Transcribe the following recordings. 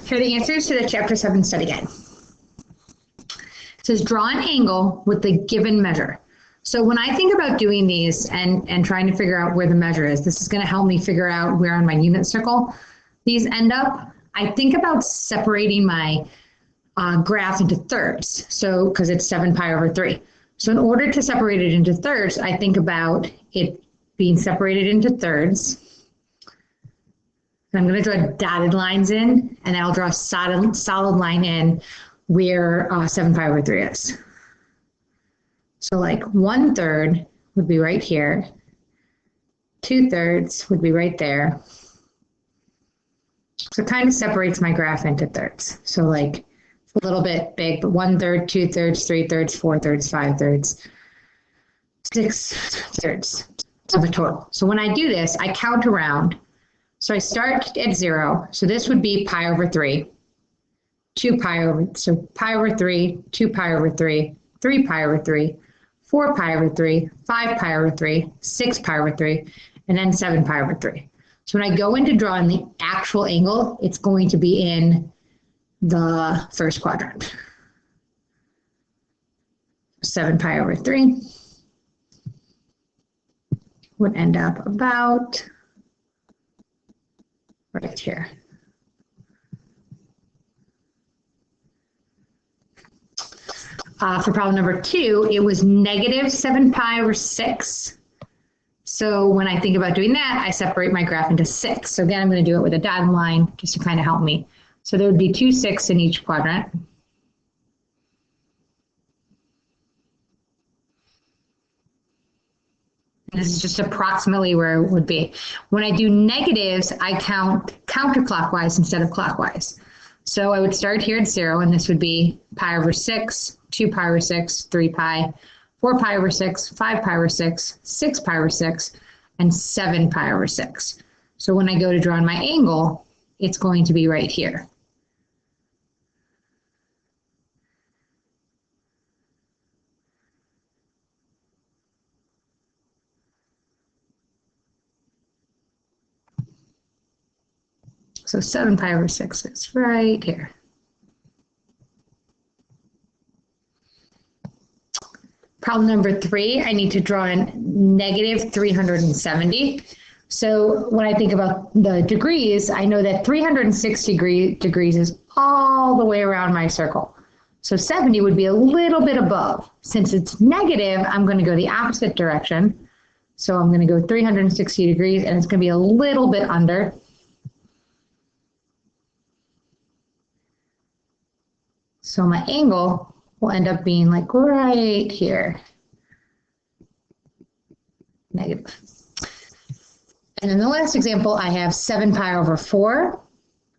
Here are the answers to the Chapter 7 study guide. It says draw an angle with the given measure. So when I think about doing these and trying to figure out where the measure is, this is going to help me figure out where on my unit circle these end up. I think about separating my graph into thirds. So because it's 7 pi over 3. So in order to separate it into thirds, I think about it being separated into thirds. I'm going to draw dotted lines in, and I'll draw a solid line in where 7 pi over 3 is. So like 1/3 would be right here. 2/3 would be right there. So it kind of separates my graph into thirds. So like it's a little bit big, but 1/3, 2/3, 3/3, 4/3, 5/3, 6/3 of a total. So when I do this, I count around. So I start at 0. So this would be pi over 3, 2 pi over, so pi over 3, 2 pi over 3, 3 pi over 3, 4 pi over 3, 5 pi over 3, 6 pi over 3, and then 7 pi over 3. So when I go into drawing the actual angle, it's going to be in the first quadrant. 7 pi over 3 would end up about right here. For problem number 2, it was negative 7 pi over 6. So when I think about doing that, I separate my graph into 6. So again, I'm going to do it with a dotted line just to kind of help me. So there would be 2 6s in each quadrant. This is just approximately where it would be. When I do negatives, I count counterclockwise instead of clockwise. So I would start here at 0, and this would be pi over 6, 2 pi over 6, 3 pi, 4 pi over 6, 5 pi over 6, 6 pi over 6, and 7 pi over 6. So when I go to draw my angle, it's going to be right here. So 7 pi over 6 is right here. Problem number 3, I need to draw in negative 370. So when I think about the degrees, I know that 360 degrees is all the way around my circle. So 70 would be a little bit above. Since it's negative, I'm going to go the opposite direction. So I'm going to go 360 degrees, and it's going to be a little bit under. So my angle will end up being like right here, negative. And in the last example, I have 7 pi over 4.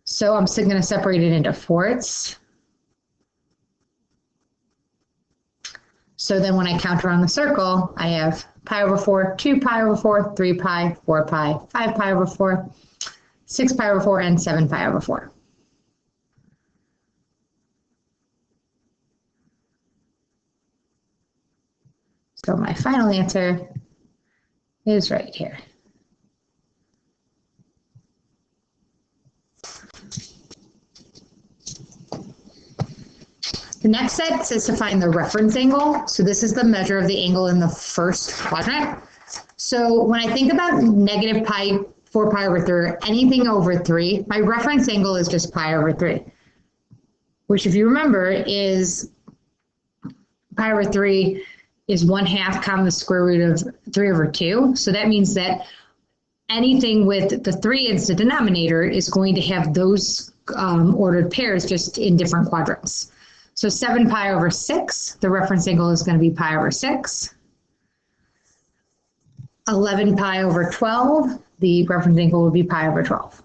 So I'm still going to separate it into fourths. So then when I count around the circle, I have pi over 4, 2 pi over 4, 3 pi, 4 pi, 5 pi over 4, 6 pi over 4, and 7 pi over 4. So my final answer is right here. The next set says to find the reference angle. So this is the measure of the angle in the first quadrant. So when I think about negative pi, 4 pi over 3, anything over 3, my reference angle is just pi over 3, which if you remember is pi over 3 is 1/2 common the square root of 3 over 2. So that means that anything with the 3 as the denominator is going to have those ordered pairs just in different quadrants. So 7 pi over 6, the reference angle is going to be pi over 6. 11 pi over 12, the reference angle will be pi over 12.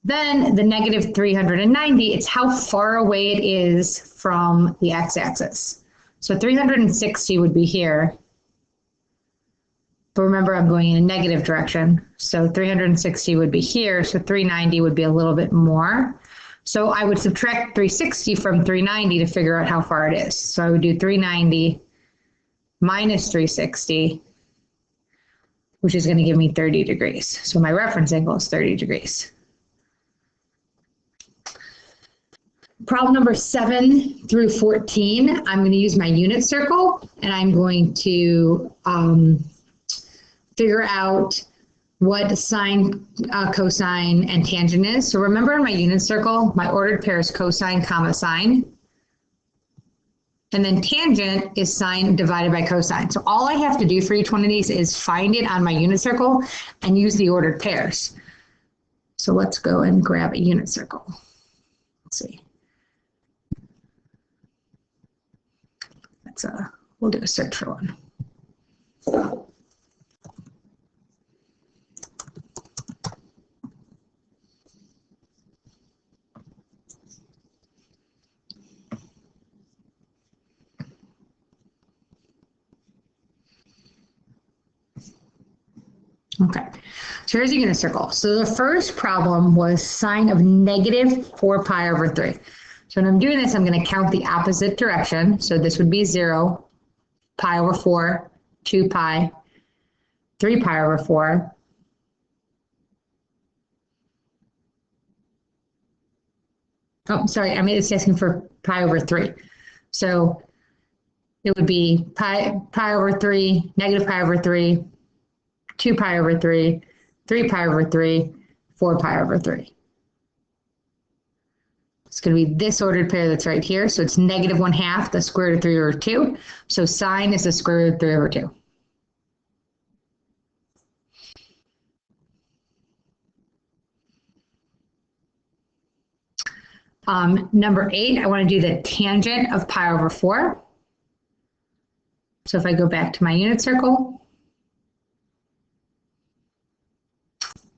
Then the negative 390, it's how far away it is from the x-axis. So 360 would be here. But remember, I'm going in a negative direction. So 360 would be here. So 390 would be a little bit more. So I would subtract 360 from 390 to figure out how far it is. So I would do 390 minus 360, which is going to give me 30 degrees. So my reference angle is 30 degrees. Problem number 7 through 14, I'm going to use my unit circle and I'm going to figure out what sine, cosine, and tangent is. So remember in my unit circle, my ordered pair is cosine, comma, sine. And then tangent is sine divided by cosine. So all I have to do for each one of these is find it on my unit circle and use the ordered pairs. So let's go and grab a unit circle. Let's see. We'll do a search for one. Okay, so here's a unit circle. So the first problem was sine of negative 4 pi over 3. So when I'm doing this, I'm going to count the opposite direction. So this would be 0, pi over 4, 2 pi, 3 pi over 4. Oh, sorry, I mean, it's asking for pi over 3. So it would be pi over 3, negative pi over 3, 2 pi over 3, 3 pi over 3, 4 pi over 3. It's going to be this ordered pair that's right here. So it's negative 1/2 the square root of 3 over 2. So sine is the square root of 3 over 2. Number 8, I want to do the tangent of pi over 4. So if I go back to my unit circle,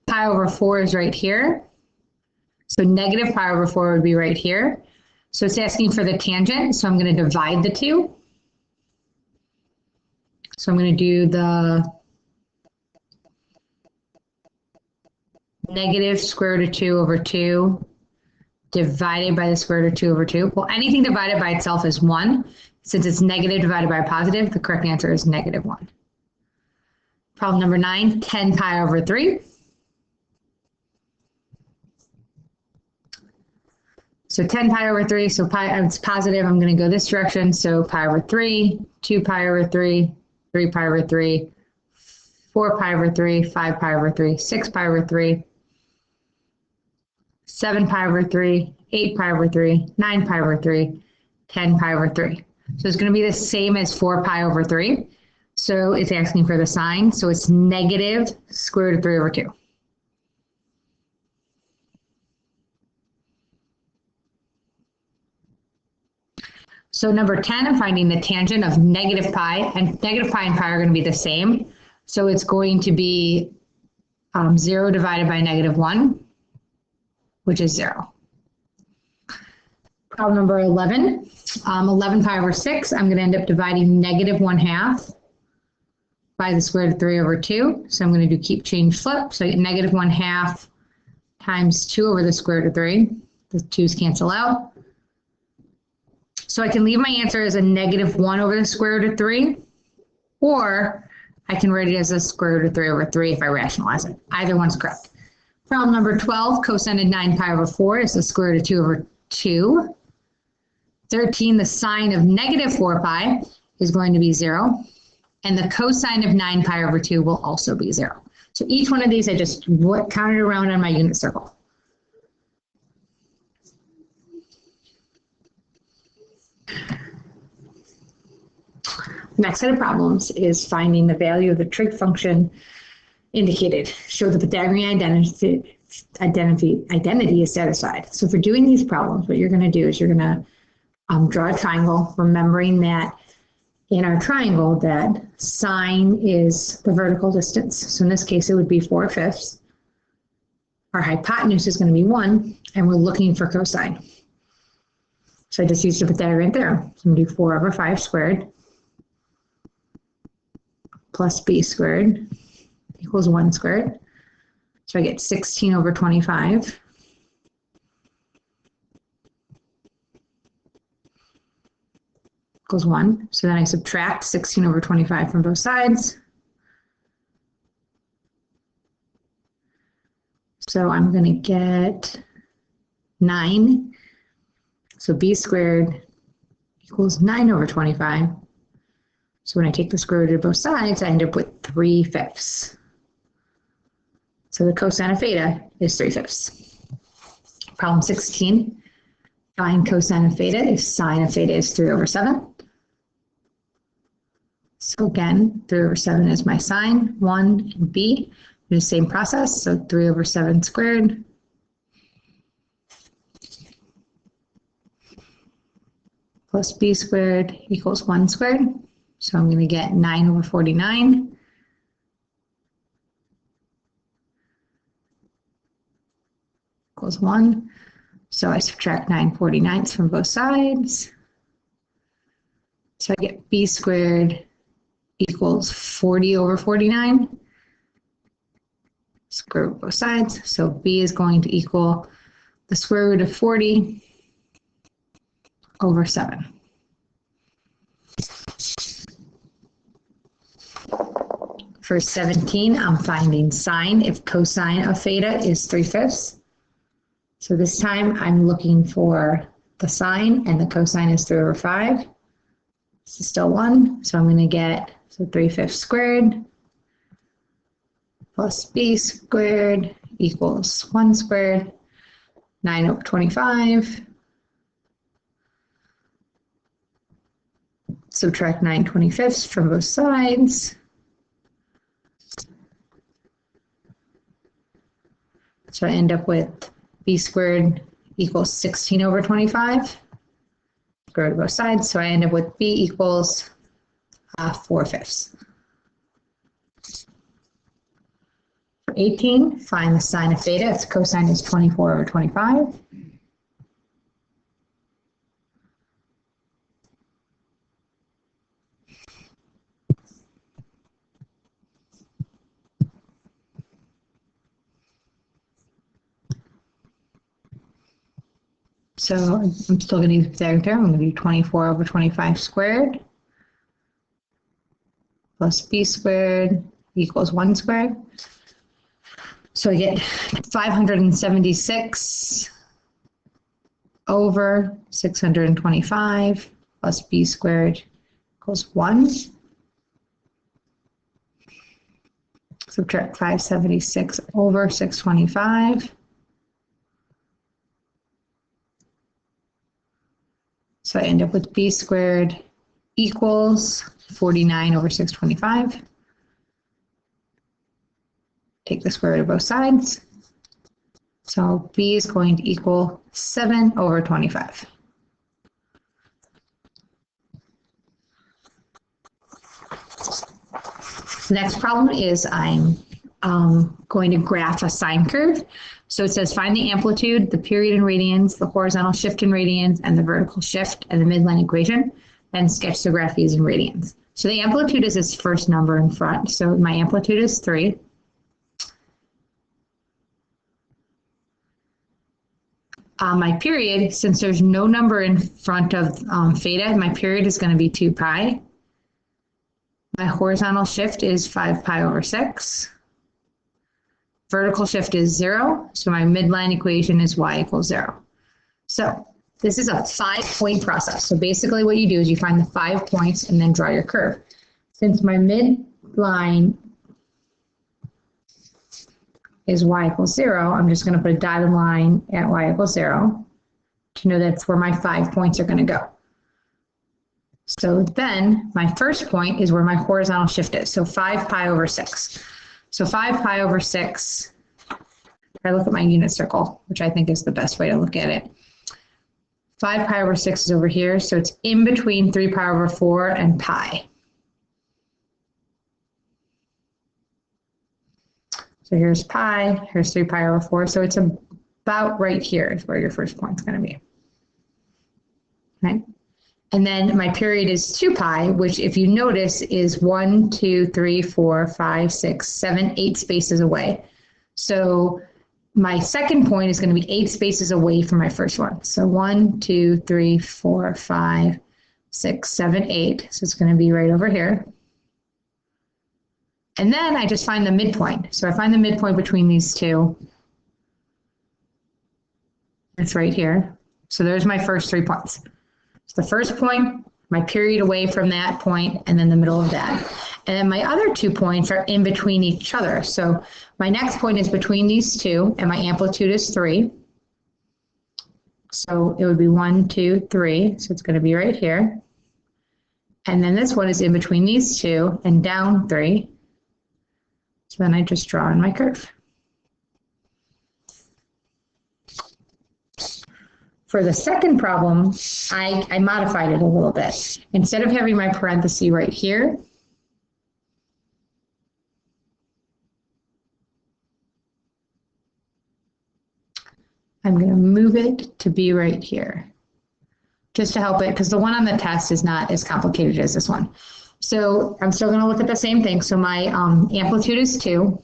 pi over 4 is right here. So negative pi over 4 would be right here. So it's asking for the tangent, so I'm going to divide the two. So I'm going to do the negative square root of 2 over 2 divided by the square root of 2 over 2. Well, anything divided by itself is 1. Since it's negative divided by a positive, the correct answer is negative 1. Problem number 9, 10 pi over 3. So 10 pi over 3, so pi, it's positive, I'm going to go this direction. So pi over 3, 2 pi over 3, 3 pi over 3, 4 pi over 3, 5 pi over 3, 6 pi over 3, 7 pi over 3, 8 pi over 3, 9 pi over 3, 10 pi over 3. So it's going to be the same as 4 pi over 3. So it's asking for the sine. So it's negative square root of 3 over 2. So number 10, I'm finding the tangent of negative pi, and negative pi and pi are going to be the same. So it's going to be 0 divided by negative 1, which is 0. Problem number 11, 11 pi over 6, I'm going to end up dividing negative 1/2 by the square root of 3 over 2. So I'm going to do keep, change, flip. So I get negative 1/2 times 2 over the square root of 3. The 2's cancel out. So I can leave my answer as a negative 1 over the square root of 3, or I can write it as a square root of 3 over 3 if I rationalize it. Either one's correct. Problem number 12, cosine of 9 pi over 4 is the square root of 2 over 2. 13, the sine of negative 4 pi is going to be 0. And the cosine of 9 pi over 2 will also be 0. So each one of these I just counted around on my unit circle. Next set of problems is finding the value of the trig function indicated. Show the Pythagorean identity is satisfied. So for doing these problems, what you're going to do is you're going to draw a triangle, remembering that in our triangle that sine is the vertical distance. So in this case, it would be 4/5. Our hypotenuse is going to be 1, and we're looking for cosine. So I just used the Pythagorean theorem. So I'm going to do 4 over 5 squared plus b squared equals 1 squared. So I get 16 over 25 equals 1. So then I subtract 16 over 25 from both sides. So I'm going to get 9. So b squared equals 9 over 25. So when I take the square root of both sides, I end up with 3/5. So the cosine of theta is 3/5. Problem 16, find cosine of theta if sine of theta is 3 over 7. So again, 3 over 7 is my sine, 1 and b. Do the same process, so 3 over 7 squared plus b squared equals 1 squared. So I'm going to get 9 over 49 equals 1. So I subtract 9/49 from both sides. So I get b squared equals 40 over 49. Square root both sides. So b is going to equal the square root of 40 over 7. For 17, I'm finding sine if cosine of theta is 3/5. So this time I'm looking for the sine, and the cosine is 3 over 5. This is still 1, so I'm going to get 3/5 squared plus b squared equals 1 squared, 9 over 25. Subtract 9/25 from both sides. So I end up with b squared equals 16 over 25. Square root of both sides, so I end up with b equals 4/5. For 18, find the sine of theta if cosine is 24 over 25. So I'm still going to use there. I'm going to do 24 over 25 squared plus b squared equals 1 squared. So I get 576 over 625 plus b squared equals 1. Subtract 576 over 625. So I end up with b squared equals 49 over 625. Take the square root of both sides. So b is going to equal 7 over 25. The next problem is I'm going to graph a sine curve. So it says find the amplitude, the period in radians, the horizontal shift in radians, and the vertical shift, and the midline equation, and sketch the graph using radians. So the amplitude is this first number in front. So my amplitude is 3. My period, since there's no number in front of theta, my period is going to be 2 pi. My horizontal shift is 5 pi over 6. Vertical shift is 0, so my midline equation is y equals 0. So this is a 5-point process. So basically what you do is you find the 5 points and then draw your curve. Since my midline is y equals 0, I'm just going to put a dotted line at y equals 0 to know that's where my 5 points are going to go. So then my first point is where my horizontal shift is, so 5 pi over 6. So 5 pi over 6, if I look at my unit circle, which I think is the best way to look at it, 5 pi over 6 is over here, so it's in between 3 pi over 4 and pi. So here's pi, here's 3 pi over 4, so it's about right here is where your first point's going to be. Okay. And then my period is 2 pi, which if you notice is 1, 2, 3, 4, 5, 6, 7, 8 spaces away. So my second point is going to be 8 spaces away from my first one. So 1, 2, 3, 4, 5, 6, 7, 8. So it's going to be right over here. And then I just find the midpoint. So I find the midpoint between these two. It's right here. So there's my first 3 points. So the first point, my period away from that point, and then the middle of that. And then my other 2 points are in between each other. So my next point is between these two, and my amplitude is 3. So it would be 1, 2, 3. So it's going to be right here. And then this one is in between these two and down 3. So then I just draw in my curve. For the second problem, I modified it a little bit. Instead of having my parenthesis right here, I'm going to move it to be right here, just to help it, because the one on the test is not as complicated as this one. So I'm still going to look at the same thing. So my amplitude is 2.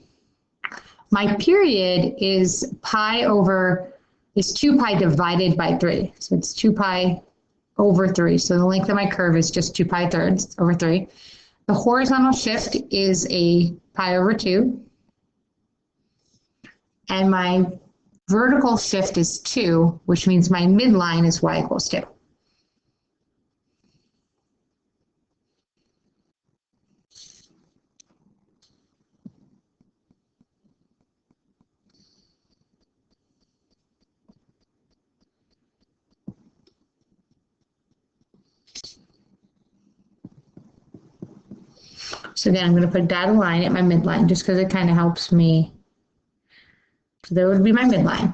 My period is 2 pi divided by 3. So it's 2 pi over 3. So the length of my curve is just 2 pi thirds over 3. The horizontal shift is a pi over 2. And my vertical shift is 2, which means my midline is y equals 2. So then I'm going to put a dotted line at my midline just because it kind of helps me. So there would be my midline.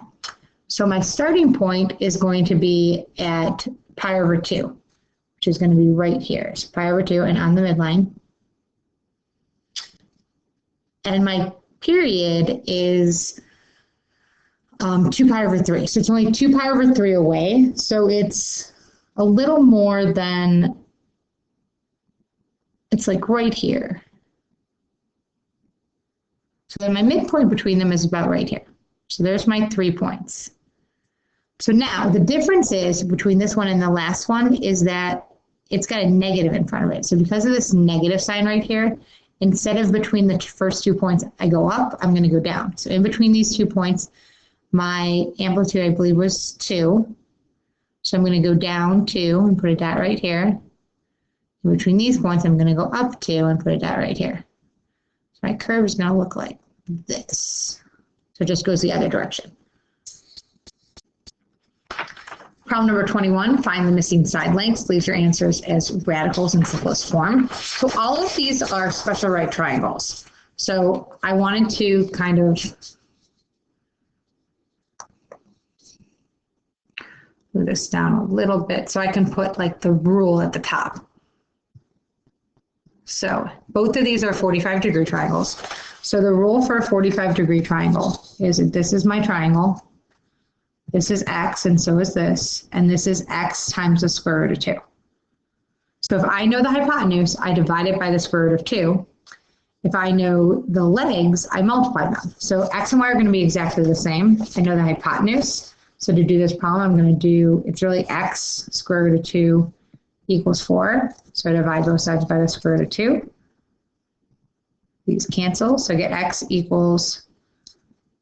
So my starting point is going to be at pi over 2, which is going to be right here. So pi over 2 and on the midline. And my period is 2 pi over 3. So it's only 2 pi over 3 away. So it's a little more than, it's like right here. So then my midpoint between them is about right here. So there's my 3 points. So now the difference is between this one and the last one is that it's got a negative in front of it. So because of this negative sign right here, instead of between the first 2 points, I go up, I'm going to go down. So in between these 2 points, my amplitude, I believe, was 2. So I'm going to go down 2 and put a dot right here. In between these points, I'm going to go up 2 and put a dot right here. So my curve is going to look like this. So it just goes the other direction. Problem number 21, find the missing side lengths. Leave your answers as radicals in simplest form. So all of these are special right triangles. So I wanted to kind of move this down a little bit so I can put like the rule at the top. So both of these are 45-degree triangles. So the rule for a 45-degree triangle is that this is my triangle, this is x, and so is this, and this is x times the square root of 2. So if I know the hypotenuse, I divide it by the square root of 2. If I know the legs, I multiply them. So x and y are going to be exactly the same. I know the hypotenuse. So to do this problem, I'm going to do, it's really x square root of 2 equals 4. So I divide both sides by the square root of 2. These cancel, so I get x equals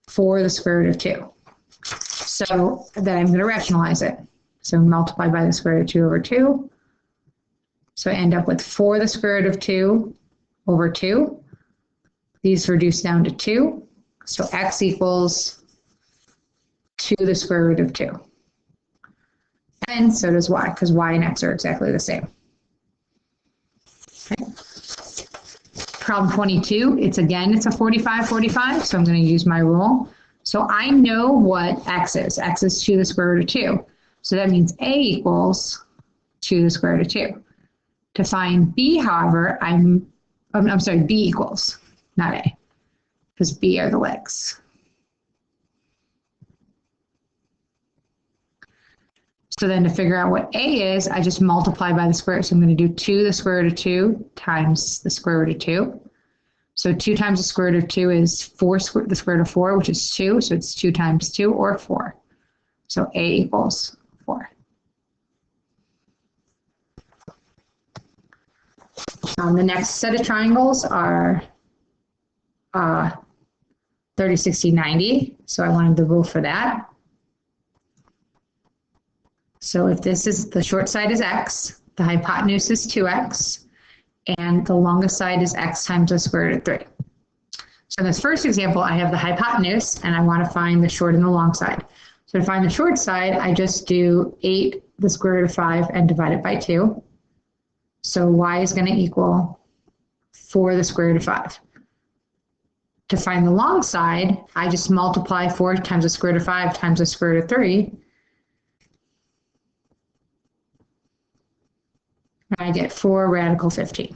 4 the square root of 2. So then I'm going to rationalize it. So multiply by the square root of 2 over 2. So I end up with 4 the square root of 2 over 2. These reduce down to 2. So x equals 2 the square root of 2. And so does y, because y and x are exactly the same. Okay. Problem 22, it's a 45-45, so I'm going to use my rule. So I know what x is. X is 2 the square root of 2. So that means a equals 2 the square root of 2. To find b, however, I'm sorry, b equals, not a, because b are the legs. So then to figure out what a is, I just multiply by the square. So I'm going to do 2 the square root of 2 times the square root of 2. So 2 times the square root of 2 is the square root of 4, which is 2. So it's 2 times 2, or 4. So a equals 4. The next set of triangles are 30, 60, 90. So I wanted the rule for that. So if this is, the short side is x, the hypotenuse is 2x, and the longest side is x times the square root of 3. So in this first example, I have the hypotenuse, and I want to find the short and the long side. So to find the short side, I just do 8 the square root of 5 and divide it by 2. So y is going to equal 4 the square root of 5. To find the long side, I just multiply 4 times the square root of 5 times the square root of 3. And I get 4 radical 15.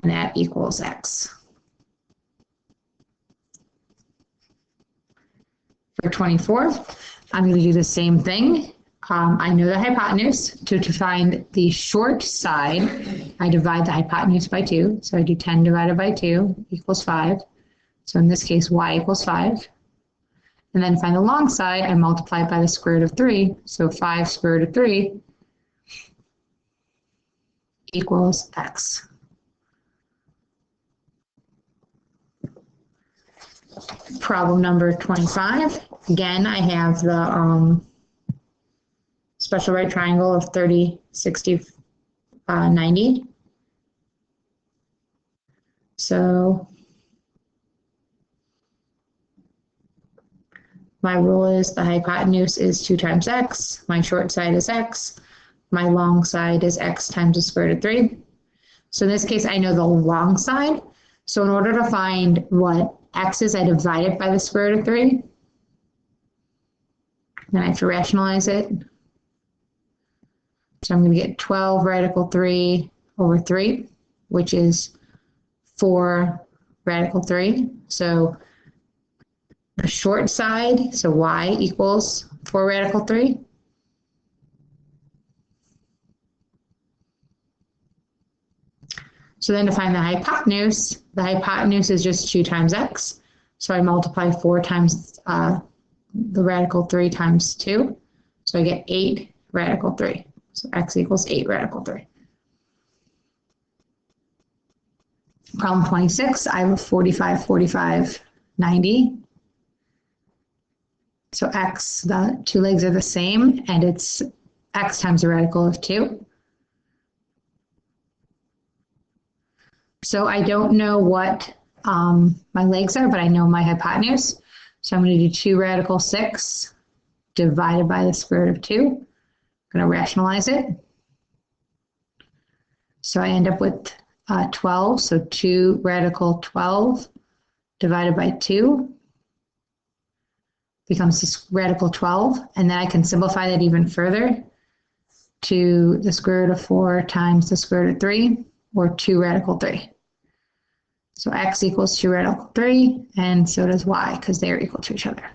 And that equals x. For 24, I'm going to do the same thing. I know the hypotenuse. To find the short side, I divide the hypotenuse by 2. So I do 10 divided by 2 equals 5. So in this case, y equals 5. And then to find the long side, I multiply it by the square root of 3. So 5 square root of 3 equals x. Problem number 25. Again, I have the special right triangle of 30, 60, 90. So my rule is the hypotenuse is 2 times x, my short side is x, my long side is x times the square root of 3. So in this case, I know the long side. So in order to find what x is, I divide it by the square root of 3. Then I have to rationalize it. So I'm going to get 12 radical 3 over 3, which is 4 radical 3. So the short side, so y equals 4 radical 3. So then to find the hypotenuse is just 2 times x. So I multiply 4 times the radical 3 times 2. So I get 8 radical 3. So x equals 8 radical 3. Problem 26, I have 45, 45, 90. So x, the two legs are the same, and it's x times the radical of 2. So I don't know what my legs are, but I know my hypotenuse. So I'm going to do 2 radical 6 divided by the square root of 2. I'm going to rationalize it. So I end up with 12. So 2 radical 12 divided by 2 becomes this radical 12. And then I can simplify that even further to the square root of 4 times the square root of 3, or 2 radical 3. So x equals 2 radical 3, and so does y, because they are equal to each other.